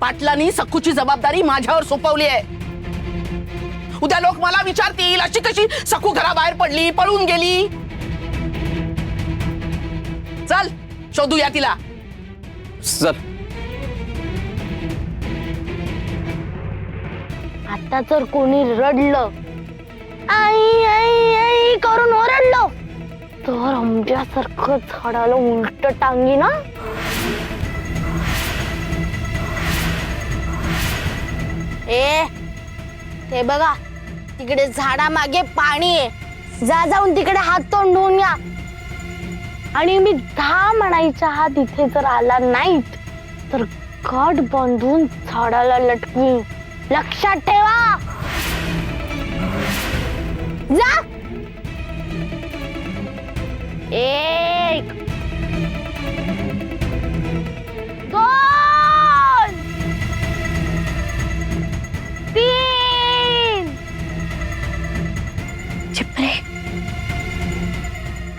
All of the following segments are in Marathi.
पाटलांनी सखूची जबाबदारी माझ्यावर सोपवली आहे. उद्या लोक मला विचारतील अशी कशी सखू घराबाहेर पडली, पळून गेली. चल शोधूया तिला. चल. आता जर कोणी रडलं, आई आई आई करून ओरडलो, तर आंब्यासारखं झाडाला उलट टांगी ना. ए ते बघा तिकडे झाडा मागे पाणी आहे, जा जाऊन तिकडे हात तोंड धुवून या. आणि मी 10 म्हणायच्या हात इथे जर आला नाहीत तर गाठ बांधून झाडाला लटकवी. लक्षात ठेवा. जा. 1 2 3. चिपरे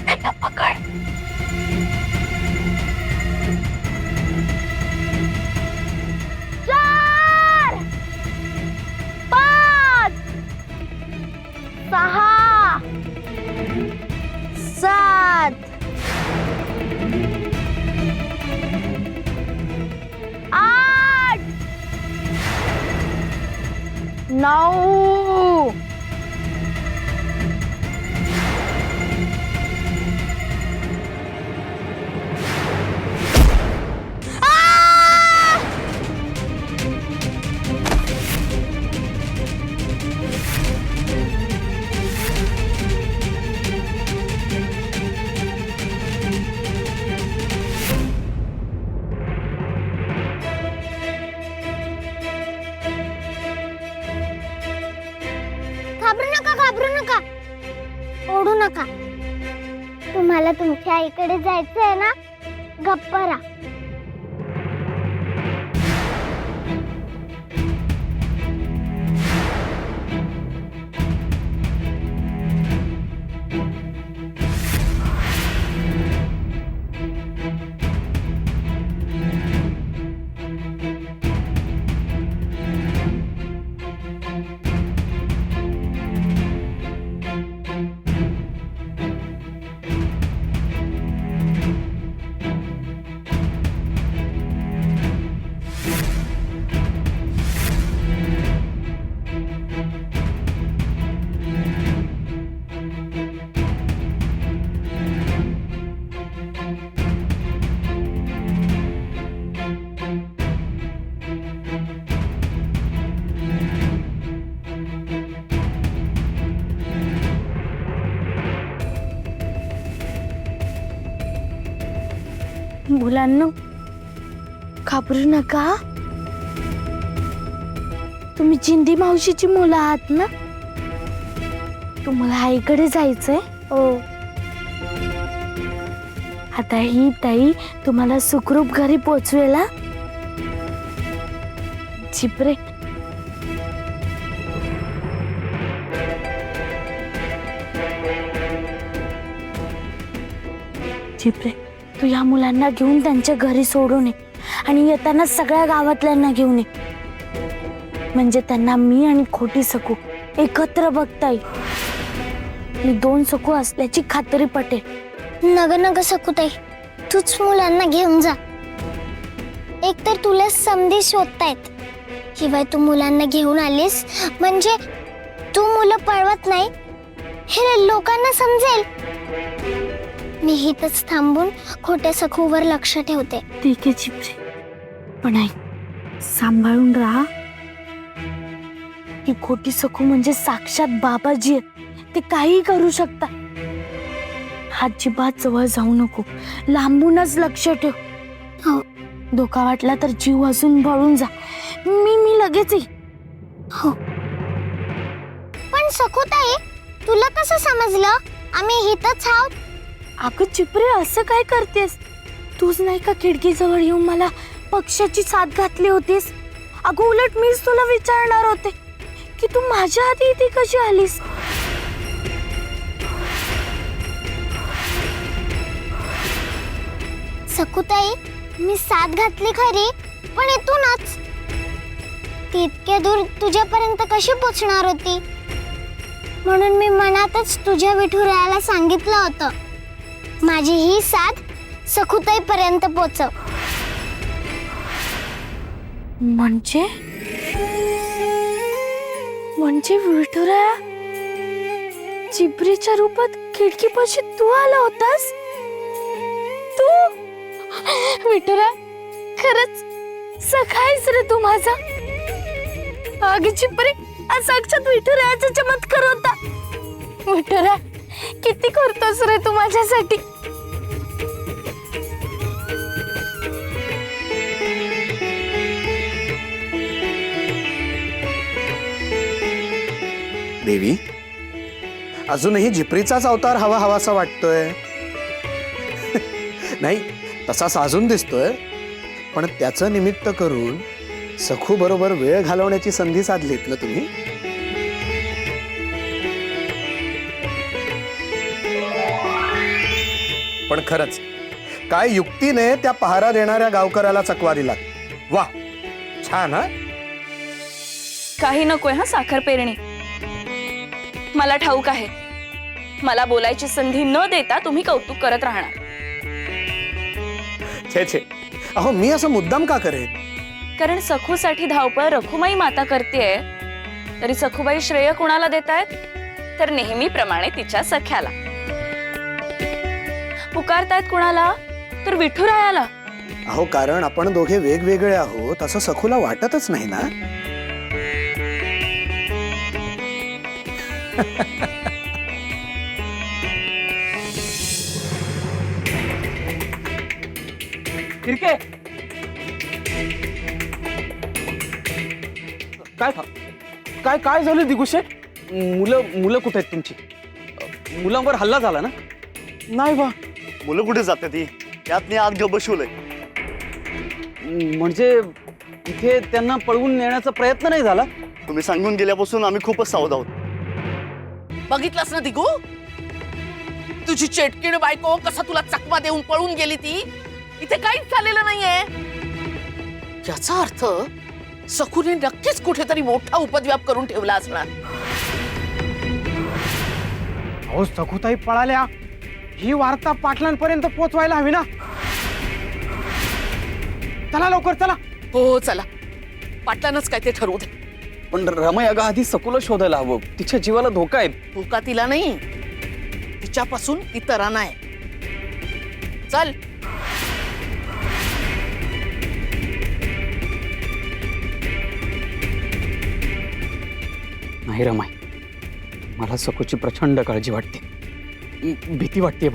त्याला पकड. 4 5 6 7 8 9 घाबरू नका, ओढू नका. तुम्हाला तुमच्या आईकडे जायचंय ना, गप्प राहा. मुलांनो, घाबरू नका. तुम्ही चिंदी मावशीची मुलं आहात ना. तुम्हाला आईकडे जायचंय. हो. आता ही ताई तुम्हाला सुखरूप घरी पोचवेल. चिपरे चिपरे तू या मुलांना घेऊन त्यांच्या घरी सोडून ये आणि येताना सगळ्या गावातल्यांना घेऊन ये. म्हणजे त्यांना मी आणि खोटी सकू एकत्र बघता येईल. ही 2 सकू असल्याची खात्री पटेल. नग नग सकुताई, तूच मुलांना घेऊन जा. एकतर तुला समधी शोधतायत, शिवाय तू मुलांना घेऊन आलीस म्हणजे तू मुलं पळवत नाही हे लोकांना समजेल. मी इथंच थांबून खोट्या सखूवर लक्ष ठेवते. ठीक आहे चिपरे, पण आई सांभाळून राहा. ही खोटी सखू म्हणजे साक्षात बाबाजी आहेत. ते काही करू शकता. अजिबात जवळ जाऊ नको, लांबूनच लक्ष ठेव. हो. धोका वाटला तर जीव असून पळून जा. मी लगेच येईल. हो. पण सखूताई, तुला कसं समजलं आम्ही इथंच आहोत? अगं चिपरे, असं काय करतेस? तूच नाही का खिडकीजवळ येऊन मला पक्षाची साथ घातली होतीस? अगं उलट मीच तुला विचारणार होते की तू माझ्या आधी इथे कशी आलीस. सखूताई, मी साथ घातली खरी, पण इथूनच. ती इतक्या दूर तुझ्यापर्यंत कशी पोचणार होती? म्हणून मी मनातच तुझ्या विठुरायाला सांगितलं होतं, माझी ही साथ सखुताई पर्यंत पोचव. म्हणजे म्हणजे विठुराया, चिपरीच्या रूपात खिडकीपाशी तू आला होतास? तू विठुरा, खरंच सखायस रे तू माझा. अग चिपरी, आज साक्षात विठुरायाचा चमत्कार होता. विठुरा, किती करतोस रे तू माझ्यासाठी. देवी, अजूनही झिपरीचाच अवतार हवा हवासा वाटतोय. नाही, तसा साजून दिसतोय, पण त्याचं निमित्त करून सखू बरोबर वेळ घालवण्याची संधी साधलीत ना तुम्ही. पण खरंच काय युक्तीने त्या पहारा देणाऱ्या गावकऱ्याला चकवा दिला. वा, छान. हा, काही नकोय हा साखर पेरणी. मला ठाऊक आहे, मला बोलायची संधी न देता तुम्ही कौतुक करत राहणार. छे छे, अहो मी असं मुद्दाम का करेन? कारण सखूसाठी धावपळ रखुमाई माता करतेय, तरी सखूबाई श्रेय कुणाला देतायत? तर नेहमीप्रमाणे तिच्या सख्याला. पुकारतायत कुणाला? तर विठुरायाला. अहो, कारण आपण दोघे वेगवेगळे आहोत असं सखूला वाटतच नाही ना. किरके, काय काय काय झालं दिगुशेठ? मुलं कुठे आहेत तुमची? मुलांवर हल्ला झाला ना? नाही बा. मुलं कुठे जाते ती? त्यातनी आत घेऊ बसवलंय. म्हणजे इथे त्यांना पळवून नेण्याचा प्रयत्न नाही झाला? तुम्ही सांगून गेल्यापासून आम्ही खूपच सावध आहोत. बघितलंस ना दिगू, तुझी चेटकीण बायको कसा तुला चकवा देऊन पळून गेली ती. इथे काहीच झालेलं नाहीये. याचा अर्थ सखूने नक्कीच कुठेतरी मोठा उपद्व्याप करून ठेवला असणार. अहो, सखुताई पळाल्या, ही वार्ता पाटलांपर्यंत पोहोचवायला हवी ना. चला लवकर, चला. हो चला, पाटलानच काय ते ठरवू दे. पण रमाई अगं आधी सखूला शोधायला हवं. तिच्या जीवाला धोका आहे. धोका तिला नाही, तिच्यापासून इतरांना आहे. चल. नाही रमाई, मला सखूची प्रचंड काळजी वाटते, भीती वाटते.